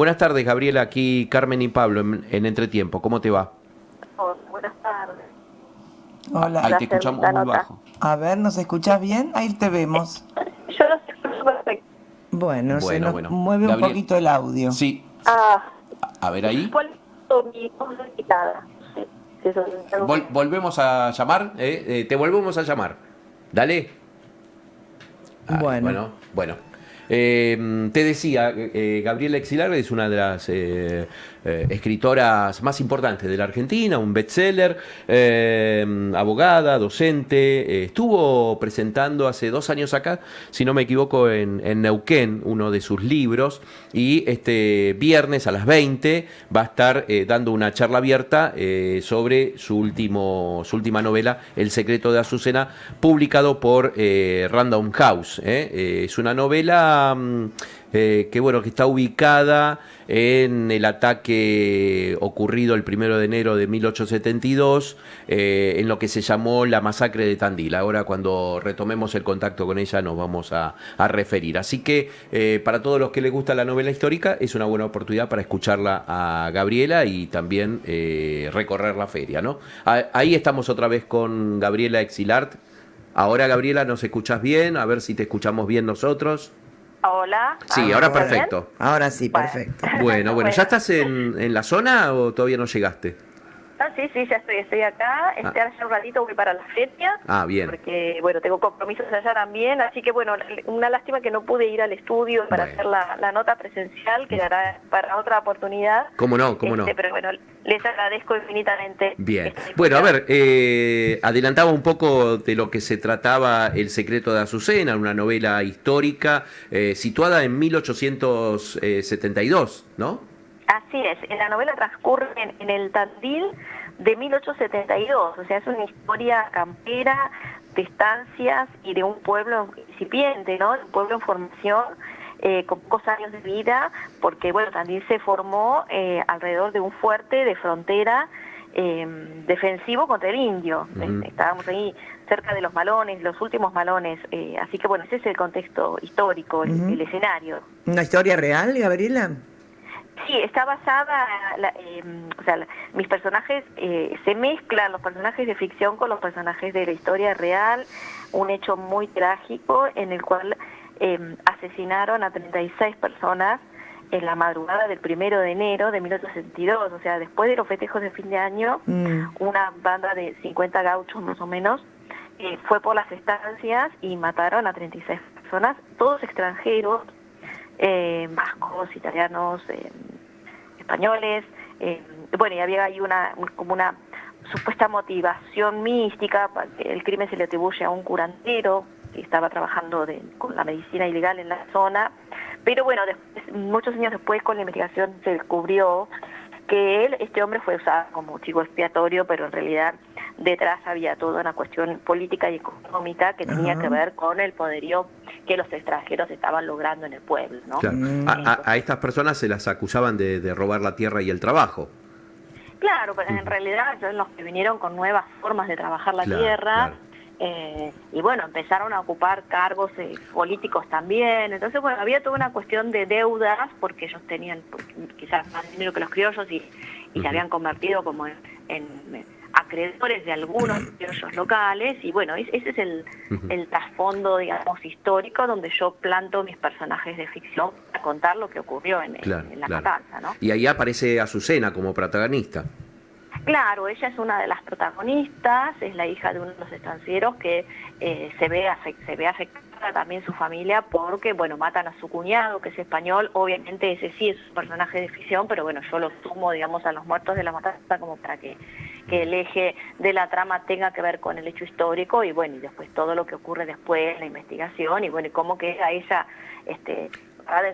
Buenas tardes, Gabriela, aquí Carmen y Pablo en Entretiempo. ¿Cómo te va? Hola, buenas tardes. Hola. Ahí Para te hacer escuchamos la muy nota. bajo. A ver, ¿nos escuchás bien? Ahí te vemos. Yo los escucho perfecto. Bueno, se Bueno, nos bueno. mueve un Gabriel, poquito el audio. sí. Ah, A ver ahí. ¿cuál es mi voz quitada? Sí, si eso es algo que... Volvemos a llamar, te volvemos a llamar. Dale. Ay, Bueno, bueno. Te decía, Gabriela Exilar es una de las escritoras más importantes de la Argentina, un bestseller, abogada, docente. Estuvo presentando hace 2 años acá, si no me equivoco, en Neuquén, uno de sus libros. Y este viernes a las 20 va a estar dando una charla abierta sobre su última novela, El secreto de Azucena, publicado por Random House. Es una novela que bueno, que está ubicada en el ataque ocurrido el 1 de enero de 1872, en lo que se llamó la masacre de Tandil. Ahora, cuando retomemos el contacto con ella, nos vamos a referir. Así que para todos los que les gusta la novela histórica, es una buena oportunidad para escucharla a Gabriela y también recorrer la feria, ¿no? Ahí estamos otra vez con Gabriela Exilart. Ahora, Gabriela, ¿nos escuchás bien? A ver si te escuchamos bien nosotros. Hola, Sí, Ah, ahora ¿está bueno. bien? perfecto. Ahora sí, Bueno. perfecto. Bueno, ¿ya estás en la zona o todavía no llegaste? Sí, ya estoy acá. Hace un ratito voy para la feria. Bien. Porque, bueno, tengo compromisos allá también. Así que, bueno, una lástima que no pude ir al estudio para hacer la nota presencial, que dará para otra oportunidad. ¿Cómo no? Pero, bueno, les agradezco infinitamente. Bien. Bueno, a ver, adelantaba un poco de lo que se trataba El secreto de Azucena, una novela histórica situada en 1872, ¿no? Así es, la novela transcurre en el Tandil de 1872, o sea, es una historia campera de estancias y de un pueblo incipiente, ¿no? Un pueblo en formación, con pocos años de vida, porque, bueno, Tandil se formó alrededor de un fuerte de frontera defensivo contra el indio. Estábamos ahí cerca de los malones, los últimos malones, así que, bueno, ese es el contexto histórico, el escenario. ¿Una historia real, Gabriela? Sí, está basada, mis personajes, se mezclan los personajes de ficción con los personajes de la historia real, un hecho muy trágico en el cual asesinaron a 36 personas en la madrugada del 1 de enero de 1872, o sea, después de los festejos de fin de año, una banda de 50 gauchos más o menos fue por las estancias y mataron a 36 personas, todos extranjeros, vascos, italianos, españoles, bueno, y había ahí como una supuesta motivación mística. El crimen se le atribuye a un curandero que estaba trabajando con la medicina ilegal en la zona, pero bueno, muchos años después, con la investigación, se descubrió que este hombre fue usado como chivo expiatorio, pero en realidad detrás había toda una cuestión política y económica que tenía que ver con el poderío que los extranjeros estaban logrando en el pueblo, ¿no? Claro. A estas personas se las acusaban de robar la tierra y el trabajo. Claro, pero en realidad son los que vinieron con nuevas formas de trabajar la tierra. Y bueno, empezaron a ocupar cargos políticos también. Entonces, bueno, había toda una cuestión de deudas, porque ellos tenían quizás más dinero que los criollos y se habían convertido como en acreedores de algunos criollos locales. Y bueno, ese es el trasfondo, digamos, histórico, donde yo planto mis personajes de ficción para contar lo que ocurrió en la matanza, ¿no? Y ahí aparece Azucena como protagonista. Claro, ella es una de las protagonistas, es la hija de uno de los estancieros que se ve afectada también su familia porque, bueno, matan a su cuñado, que es español. Obviamente ese sí es un personaje de ficción, pero bueno, yo lo sumo, digamos, a los muertos de la matanza como para que el eje de la trama tenga que ver con el hecho histórico y, bueno, y después todo lo que ocurre después, la investigación y, bueno, y cómo queda ella de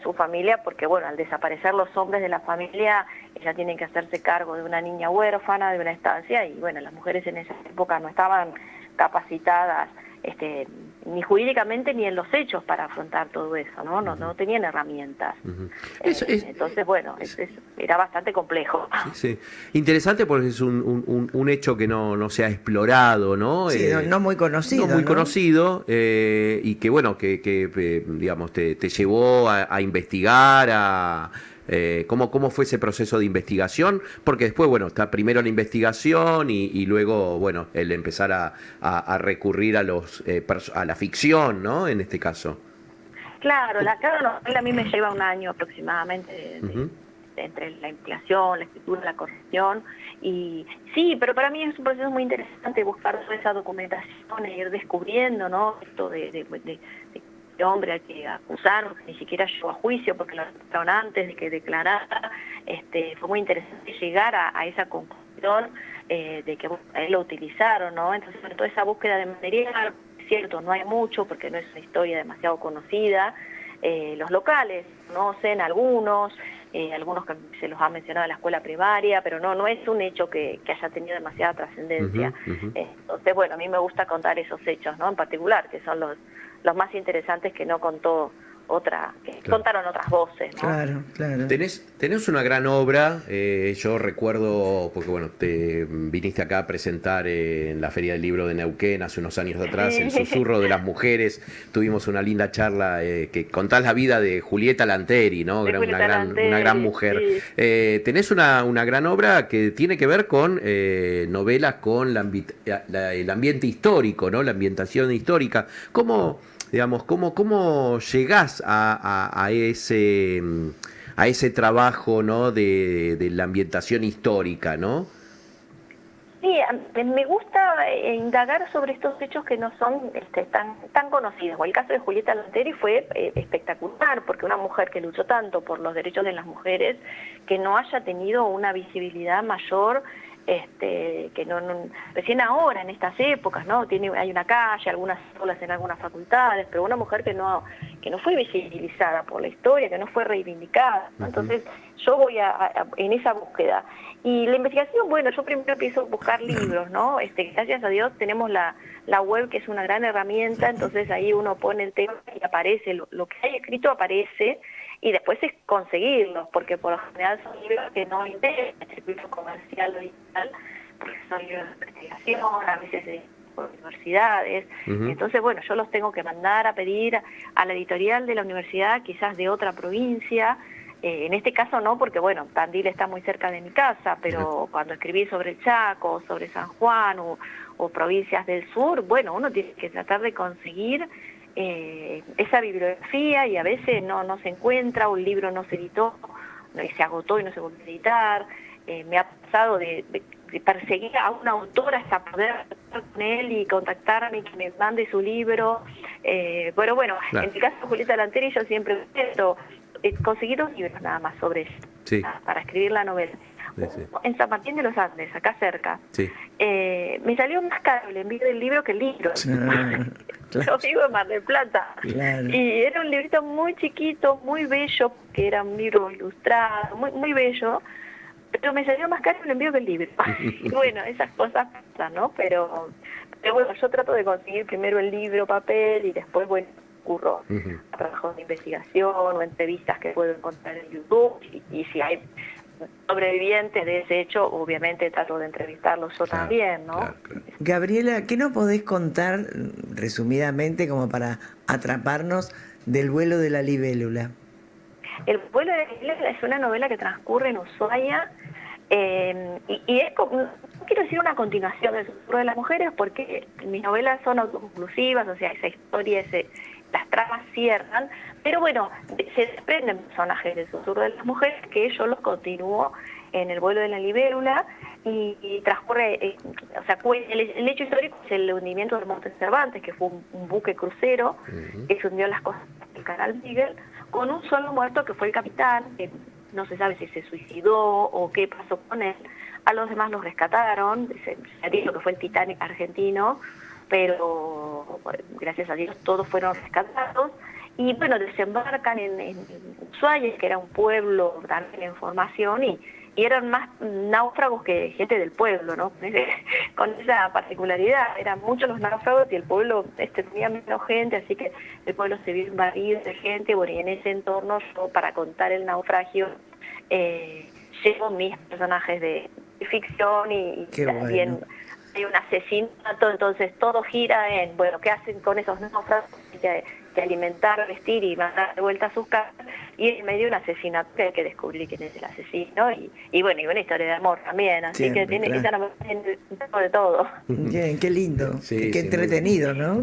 su familia, porque bueno, al desaparecer los hombres de la familia, ella tiene que hacerse cargo de una niña huérfana, de una estancia, y bueno, las mujeres en esa época no estaban capacitadas ni jurídicamente ni en los hechos para afrontar todo eso, no tenían herramientas. Entonces, bueno, era bastante complejo. Sí. Interesante porque es un hecho que no se ha explorado, ¿no? Sí, no muy conocido. No muy conocido, y que bueno, que digamos, te llevó a investigar, ¿Cómo fue ese proceso de investigación? Porque después, bueno, está primero la investigación y luego, bueno, el empezar a recurrir a la ficción, ¿no? En este caso. Claro, cada novela a mí me lleva un año aproximadamente Ujú. entre la investigación, la escritura, la corrección. Y sí, pero para mí es un proceso muy interesante buscar toda esa documentación e ir descubriendo, ¿no? Esto de hombre al que acusaron, que ni siquiera llegó a juicio porque lo arrestaron antes de que declarara. Fue muy interesante llegar a esa conclusión de que a él lo utilizaron, ¿no? Entonces, bueno, toda esa búsqueda de material, es cierto, no hay mucho porque no es una historia demasiado conocida. Los locales conocen algunos que se los ha mencionado en la escuela primaria, pero no es un hecho que haya tenido demasiada trascendencia. Ujú, ujú. Entonces, bueno, a mí me gusta contar esos hechos, ¿no? En particular, que son los más interesantes que no contó que Claro. contaron otras voces, ¿no? Claro, claro. Tenés una gran obra, yo recuerdo, porque bueno, te viniste acá a presentar en la Feria del Libro de Neuquén hace unos años atrás, El Sí. susurro de las mujeres, tuvimos una linda charla que contás la vida de Julieta Lanteri, ¿no? De Julieta Una Lanteri, gran mujer. sí. Tenés una gran obra que tiene que ver con novelas con el ambiente histórico, ¿no? La ambientación histórica. ¿Cómo llegás a ese trabajo, ¿no? de la ambientación histórica, ¿no? Sí, me gusta indagar sobre estos hechos que no son tan conocidos. El caso de Julieta Lanteri fue espectacular, porque una mujer que luchó tanto por los derechos de las mujeres, que no haya tenido una visibilidad mayor, que recién ahora, en estas épocas, ¿no? Hay una calle, algunas aulas en algunas facultades, pero una mujer que no fue visibilizada por la historia, que no fue reivindicada, ¿no? Entonces, yo voy en esa búsqueda. Y la investigación, bueno, yo primero empiezo a buscar libros, ¿no? Gracias a Dios tenemos la web, que es una gran herramienta, entonces ahí uno pone el tema y aparece, lo que hay escrito aparece, y después es conseguirlos, porque por lo general son libros que no integran el circuito comercial o digital, porque son libros de investigación, a veces por universidades. Ujú. Entonces, bueno, yo los tengo que mandar a pedir a la editorial de la universidad, quizás de otra provincia. En este caso no, porque bueno, Tandil está muy cerca de mi casa, pero cuando escribí sobre el Chaco, sobre San Juan o provincias del sur, bueno, uno tiene que tratar de conseguir esa bibliografía, y a veces no se encuentra, un libro no se editó, se agotó y no se volvió a editar. Me ha pasado de perseguir a una autora hasta poder hablar con él y contactarme y que me mande su libro. Pero bueno, Claro. en el caso de Julieta Lanteri yo siempre intento conseguir 2 libros nada más sobre ella, Sí. para escribir la novela. Sí. En San Martín de los Andes, acá cerca. Sí. Me salió más caro el envío del libro que el libro. Yo vivo en Mar del Plata. Claro. Y era un librito muy chiquito, muy bello, que era un libro ilustrado, muy, muy bello, pero me salió más caro el envío que el libro. Y bueno, esas cosas pasan, ¿no? Pero bueno, yo trato de conseguir primero el libro, papel, y después, bueno, curro a trabajos de investigación o entrevistas que puedo encontrar en YouTube, y si hay sobrevivientes de ese hecho, obviamente trato de entrevistarlos yo también, ¿no? Claro. Gabriela, ¿qué nos podés contar resumidamente como para atraparnos del vuelo de la libélula? El vuelo de la libélula es una novela que transcurre en Ushuaia, y es como, no quiero decir una continuación del Susurro de las Mujeres, porque mis novelas son autoconclusivas, o sea, esa historia, las tramas cierran, pero bueno, se desprenden personajes del Susurro de las Mujeres que yo los continúo en el vuelo de la libélula, y transcurre, o sea, el hecho histórico es el hundimiento del Monte Cervantes, que fue un buque crucero que se hundió en las costas del Canal Beagle, con un solo muerto, que fue el capitán, que no se sabe si se suicidó o qué pasó con él. A los demás los rescataron, se ha dicho que fue el Titanic argentino, pero bueno, gracias a Dios todos fueron rescatados. Y bueno, desembarcan en Ushuaia, que era un pueblo también en formación, y eran más náufragos que gente del pueblo, ¿no? Con esa particularidad, eran muchos los náufragos y el pueblo tenía menos gente, así que el pueblo se vio invadido de gente. Bueno, y en ese entorno yo, para contar el naufragio, llevo mis personajes de ficción y Qué también bueno. hay un asesinato, entonces todo gira en, bueno, ¿qué hacen con esos náufragos? Que alimentar, vestir y mandar de vuelta a sus casas, y en medio de un asesinato que hay que descubrir quién es el asesino, y bueno, y una historia de amor también, así Siempre, que tiene claro. un poco de todo. Bien, qué lindo, Sí, qué sí, entretenido, ¿no?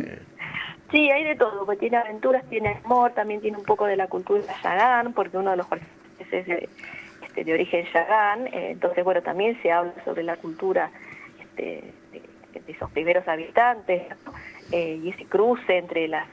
Sí, hay de todo, porque tiene aventuras, tiene amor, también tiene un poco de la cultura yagán, porque uno de los personajes es de origen yagán, entonces bueno, también se habla sobre la cultura de esos primeros habitantes, ¿no? Y ese cruce entre las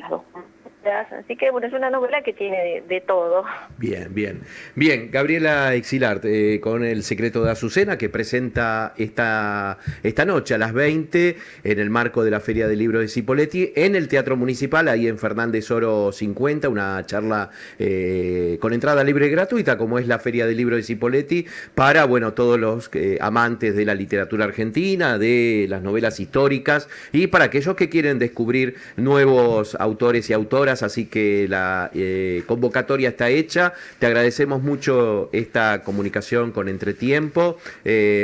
dos culturas, así que bueno, es una novela que tiene de todo. Bien, bien. Bien, Gabriela Exilart, con El secreto de Azucena, que presenta esta noche a las 20 en el marco de la Feria del Libro de Cipolletti, en el Teatro Municipal, ahí en Fernández Oro 50, una charla con entrada libre y gratuita, como es la Feria del Libro de Cipolletti, para, bueno, todos los amantes de la literatura argentina, de las novelas históricas, y para aquellos que quieren descubrir nuevos autores y autoras, así que la convocatoria está hecha. Te agradecemos mucho esta comunicación con Entretiempo.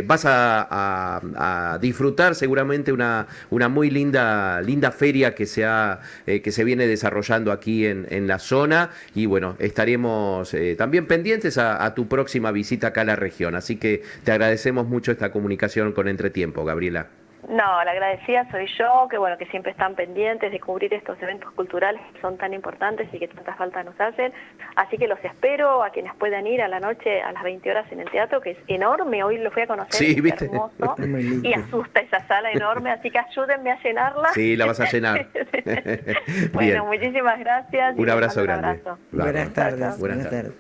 Vas a disfrutar seguramente una muy linda feria que se viene desarrollando aquí en la zona, y bueno, estaremos también pendientes a tu próxima visita acá a la región. Así que te agradecemos mucho esta comunicación con Entretiempo, Gabriela. No, la agradecida soy yo, que bueno, que siempre están pendientes de cubrir estos eventos culturales que son tan importantes y que tanta falta nos hacen, así que los espero a quienes puedan ir a la noche a las 20 horas en el teatro, que es enorme, hoy lo fui a conocer, Sí, es ¿viste? hermoso, Muy lindo. y asusta esa sala enorme, así que ayúdenme a llenarla. Sí, la vas a llenar. Bueno, Bien. muchísimas gracias. Un les abrazo mando un grande. abrazo. Buenas tardes. Chao, chao. Buenas tardes. tardes.